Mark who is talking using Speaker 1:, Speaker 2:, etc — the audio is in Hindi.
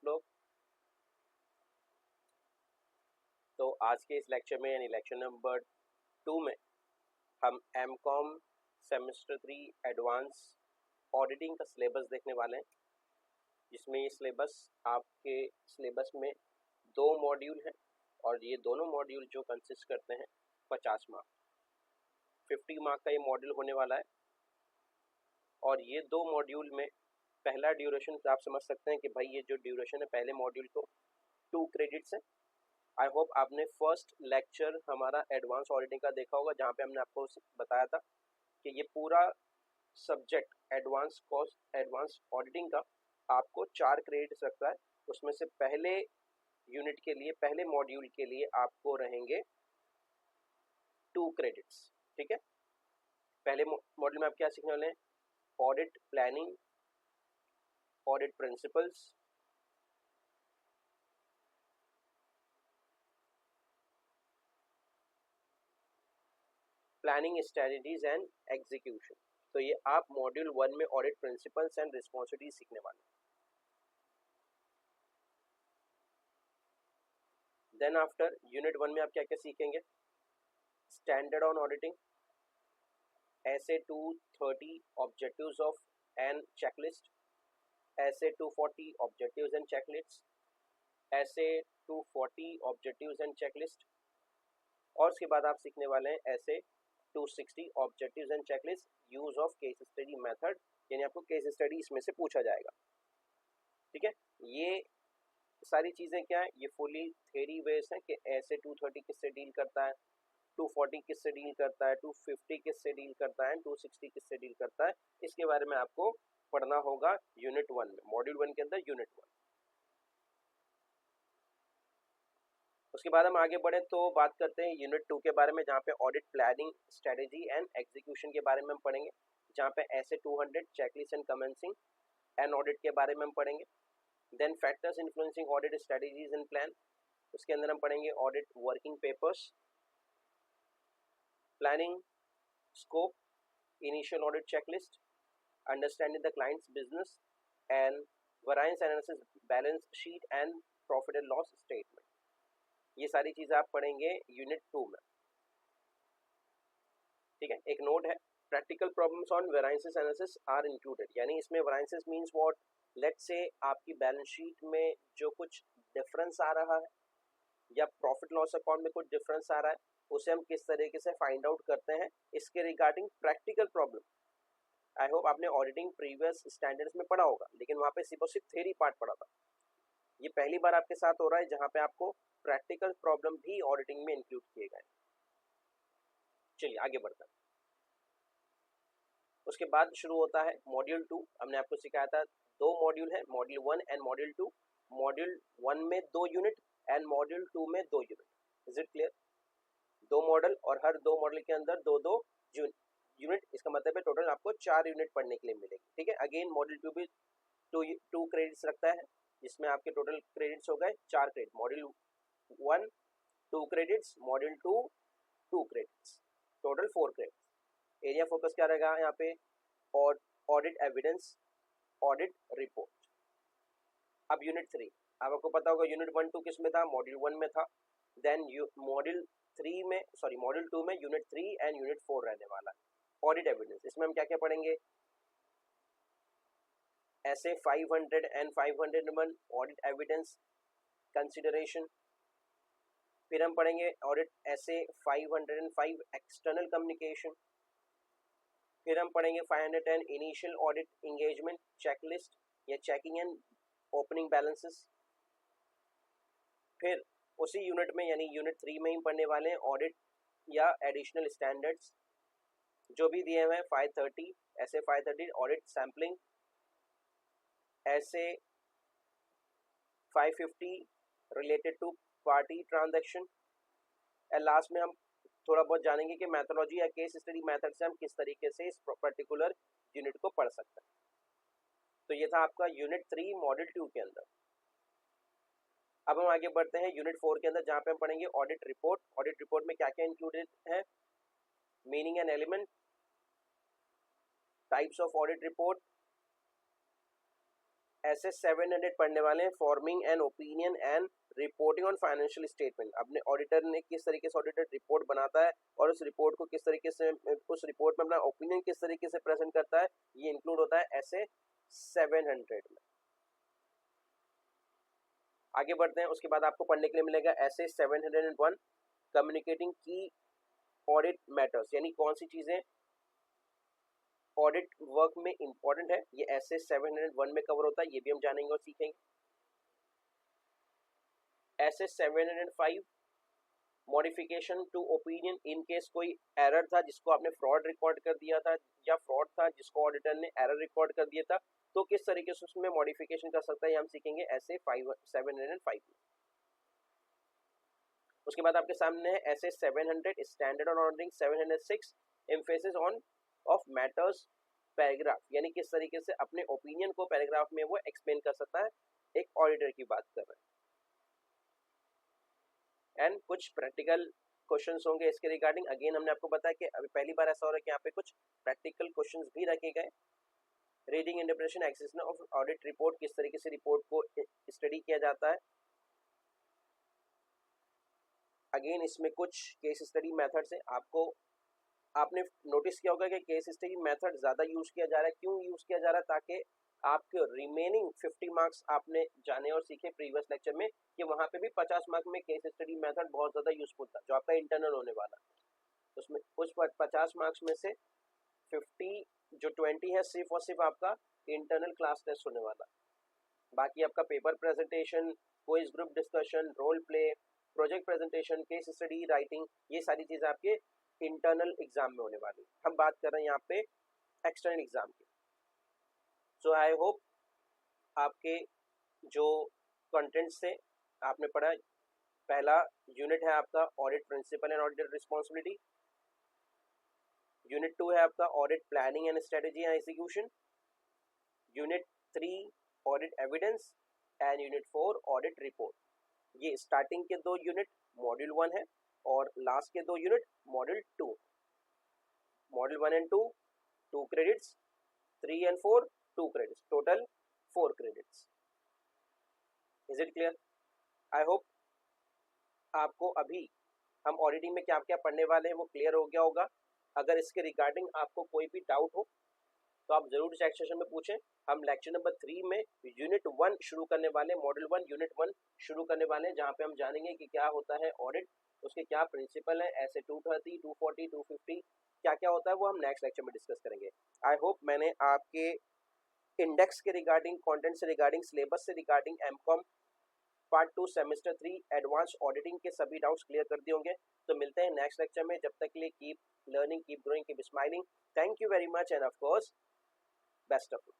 Speaker 1: लोग। तो आज के इस लेक्चर में यानी लेक्चर नंबर 2 में हम एमकॉम सेमेस्टर 3 एडवांस ऑडिटिंग का सिलेबस देखने वाले हैं, जिसमें ये सिलेबस आपके सिलेबस में 2 मॉड्यूल हैं और ये दोनों मॉड्यूल जो कंसिस्ट करते हैं 50 मार्क 50 मार्क का ये मॉड्यूल होने वाला है। और ये 2 मॉड्यूल में पहला ड्यूरेशन आप समझ सकते हैं कि भाई ये जो ड्यूरेशन है पहले मॉड्यूल को 2 क्रेडिट्स है। आई होप आपने फर्स्ट लेक्चर हमारा एडवांस ऑडिटिंग का देखा होगा, जहाँ पे हमने आपको बताया था कि ये पूरा सब्जेक्ट एडवांस ऑडिटिंग का आपको 4 क्रेडिट्स रखता है। उसमें से पहले यूनिट के लिए, पहले मॉड्यूल के लिए आपको रहेंगे 2 क्रेडिट्स। ठीक है, पहले मॉड्यूल में आप क्या सीखने वाले हैं? Audit planning, audit principles, planning strategies and execution. तो ये आप मॉड्यूल 1 में ऑडिट प्रिंसिपल्स एंड रिस्पॉन्सिबिलिटी सीखने वाले हैं। देन आफ्टर यूनिट 1 में आप क्या क्या सीखेंगे? स्टैंडर्ड ऑन ऑडिटिंग, ऐसे 230 ऑब्जेक्टिव्स ऑफ एन चेकलिस्ट, ऐसे 240 ऑब्जेक्टिव्स एंड चेकलिस्ट, ऐसे 240 ऑब्जेक्टिव्स एंड चेकलिस्ट। और उसके बाद आप सीखने वाले हैं ऐसे 260 objectives and checklist, use of case study method, यानी आपको केस स्टडी इसमें से पूछा जाएगा। ठीक है, ये सारी चीज़ें क्या है? ये फुली थ्योरी बेस्ड है कि ऐसे 230 किससे डील करता है, 240 किससे डील करता है, 250 किससे डील करता है, 260 किससे डील करता है। इसके बारे में आपको पढ़ना होगा यूनिट 1 में, मॉड्यूल 1 के अंदर यूनिट 1। उसके बाद हम आगे बढ़े तो बात करते हैं यूनिट 2 के बारे में, जहाँ पे audit planning strategy and execution के बारे में हम पढ़ेंगे, जहाँ पे ऐसे 200 checklist and commencing and audit के बारे में हम पढ़ेंगे। Then factors influencing audit strategies and plan, उसके अंदर हम पढ़ेंगे audit working papers, planning scope, initial audit checklist, understanding the clients business and variance analysis, balance sheet and profit and loss statement. ये सारी चीज़ें आप पढ़ेंगे यूनिट 2 में। ठीक है, एक नोट है, practical problems on variances analysis are included, यानी इसमें variances means what? Let's say आपकी बैलेंस शीट में जो कुछ डिफरेंस आ रहा है या प्रॉफिट लॉस अकाउंट में कुछ डिफरेंस आ रहा है, उसे हम किस तरीके से फाइंड आउट करते हैं, इसके regarding practical problem. I hope आपने ऑडिटिंग प्रीवियस स्टैंडर्ड्स में पढ़ा होगा, लेकिन वहाँ पे सिर्फ थ्योरी पार्ट पढ़ा था। ये पहली बार आपके साथ हो रहा है जहाँ पे आपको प्रैक्टिकल प्रॉब्लम भी ऑडिटिंग में इंक्लूड किए गए। चलिए आगे बढ़ते हैं। उसके बाद शुरू होता है मॉड्यूल 2। हमने आपको सिखाया था 2 मॉड्यूल है, मॉड्यूल 1 एंड मॉड्यूल 2। मॉड्यूल 1 में 2 यूनिट एंड मॉड्यूल 2 में 2 unit. Is it clear? 2 model और हर 2 मॉडल के अंदर 2-2 यूनिट, इसका मतलब है टोटल आपको 4 यूनिट पढ़ने के लिए मिलेगी। ठीक है, अगेन मॉड्यूल 2 भी 2 क्रेडिट्स रखता है, जिसमें आपके टोटल क्रेडिट्स हो गए 4 credit. Module 1 2 credits, module 2 2 credits, total 4 credits. Area focus क्या रहेगा यहाँ पे? और ऑडिट एविडेंस, ऑडिट रिपोर्ट। अब यूनिट 3, अब आपको पता होगा यूनिट 1 2 किस में था? मॉड्यूल 1 में था। देन मॉड्यूल 2 में यूनिट 3 एंड यूनिट 4 रहने वाला है। ऑडिट एविडेंस, इसमें हम क्या क्या पढ़ेंगे? ऐसे 500 एंड 501 ऑडिट एविडेंस कंसिडरेशन। फिर हम पढ़ेंगे ऑडिट ऐसे 505 एक्सटर्नल कम्युनिकेशन। फिर हम पढ़ेंगे 510 इनिशियल ऑडिट इंगेजमेंट चेकलिस्ट या चेकिंग एंड ओपनिंग बैलेंसेस। फिर उसी यूनिट में यानी यूनिट 3 में ही पढ़ने वाले हैं ऑडिट या एडिशनल स्टैंडर्ड्स जो भी दिए हुए हैं। 530 ऐसे 530 ऑडिट सैम्पलिंग, ऐसे 550 रिलेटेड टू पार्टी ट्रांजैक्शन। और लास्ट में हम थोड़ा बहुत जानेंगे कि मैथोलॉजी या केस स्टडी मेथड से हम किस तरीके से इस पर्टिकुलर यूनिट को पढ़ सकते हैं। तो ये था आपका यूनिट 3 मॉड्यूल 2 के अंदर। अब हम आगे बढ़ते हैं यूनिट 4 के अंदर, जहाँ पे हम पढ़ेंगे ऑडिट रिपोर्ट। ऑडिट रिपोर्ट में क्या क्या इंक्लूडेड है? Meaning and element, types of audit report, ऐसे 700 पढ़ने वाले हैं, forming an opinion and reporting on financial statement. अपने ऑडिटर ने किस तरीके से ऑडिटर रिपोर्ट बनाता है और उस रिपोर्ट को किस तरीके से, उस रिपोर्ट में अपना ओपिनियन किस तरीके से प्रेजेंट करता है, ये इंक्लूड होता है ऐसे 700 में। आगे बढ़ते हैं, उसके बाद आपको पढ़ने के लिए मिलेगा ऐसे 701 कम्युनिकेटिंग की ऑडिट मैटर्स, यानी कौन सी चीजें ऑडिट वर्क में इंपॉर्टेंट है, ये ऐसे 701 में कवर होता है, ये भी हम जानेंगे और सीखेंगे। ऐसे 705 modification to opinion in case कोई एरर था जिसको आपने फ्रॉड रिकॉर्ड कर दिया था, या फ्रॉड था जिसको ऑडिटर ने एरर रिकॉर्ड कर दिया था, तो किस तरीके से उसमें मॉडिफिकेशन कर सकता है, ये हम सीखेंगे ऐसे 705 में। उसके बाद आपके सामने है ऐसे 700 standard on auditing, 706 emphasis on off matters paragraph, यानी किस तरीके से अपने ओपिनियन को पैराग्राफ में वो एक्सप्लेन कर सकता है, एक ऑडिटर की बात कर रहे हैं। एंड कुछ प्रैक्टिकल क्वेश्चंस होंगे इसके रिगार्डिंग। अगेन हमने आपको बताया कि अभी पहली बार ऐसा हो रहा है कि यहाँ पे कुछ प्रैक्टिकल क्वेश्चंस भी रखे गए। Reading interpretation accession of audit report, किस तरीके से रिपोर्ट को स्टडी किया जाता है। अगेन इसमें कुछ केस स्टडी मेथड्स है, आपने नोटिस किया होगा कि केस स्टडी मेथड ज़्यादा यूज़ किया जा रहा है। क्यों यूज़ किया जा रहा है? ताकि आपके रिमेनिंग 50 मार्क्स आपने जाने और सीखे प्रीवियस लेक्चर में कि वहाँ पे भी 50 मार्क्स में केस स्टडी मेथड बहुत ज़्यादा यूजफुल था, जो आपका इंटरनल होने वाला है। उसमें उस 50 मार्क्स में से 50 जो 20 है सिर्फ और सिर्फ आपका इंटरनल क्लास टेस्ट होने वाला। बाकी आपका paper presentation, quiz group discussion, role play, project presentation, case study writing, ये सारी चीज़ें आपके इंटरनल एग्जाम में होने वाली। हम बात कर रहे हैं यहाँ पे एक्सटर्नल एग्जाम की। सो आई होप आपके जो कंटेंट्स थे आपने पढ़ा। पहला यूनिट है आपका audit principle and audit responsibility. Unit 2 है आपका audit planning and strategy and execution. Unit 3 audit evidence and unit 4 audit report. ये स्टार्टिंग के 2 यूनिट मॉड्यूल 1 है और लास्ट के 2 unit module 2। Module 1 and 2 2 credits, 3 and 4 2 credits, total 4 credits. Is it clear? I hope आपको अभी हम ऑडिटिंग में क्या क्या पढ़ने वाले हैं वो क्लियर हो गया होगा। अगर इसके रिगार्डिंग आपको कोई भी डाउट हो तो आप जरूर चैट सेशन में पूछें। हम लेक्चर नंबर 3 में यूनिट 1 शुरू करने वाले, मॉड्यूल 1 यूनिट 1 शुरू करने वाले हैं, जहाँ पे हम जानेंगे कि क्या होता है ऑडिट, उसके क्या प्रिंसिपल है, ऐसे 230, 240, 250 क्या क्या होता है, वो हम नेक्स्ट लेक्चर में डिस्कस करेंगे। आई होप मैंने आपके इंडेक्स के रिगार्डिंग, कंटेंट से रिगार्डिंग, सिलेबस से regarding, MCom part 2 semester 3 advance auditing के सभी डाउट्स क्लियर कर दिए होंगे। तो मिलते हैं नेक्स्ट लेक्चर में, जब तक के लिए keep learning, keep growing, keep smiling. Thank you very much end of course best of luck.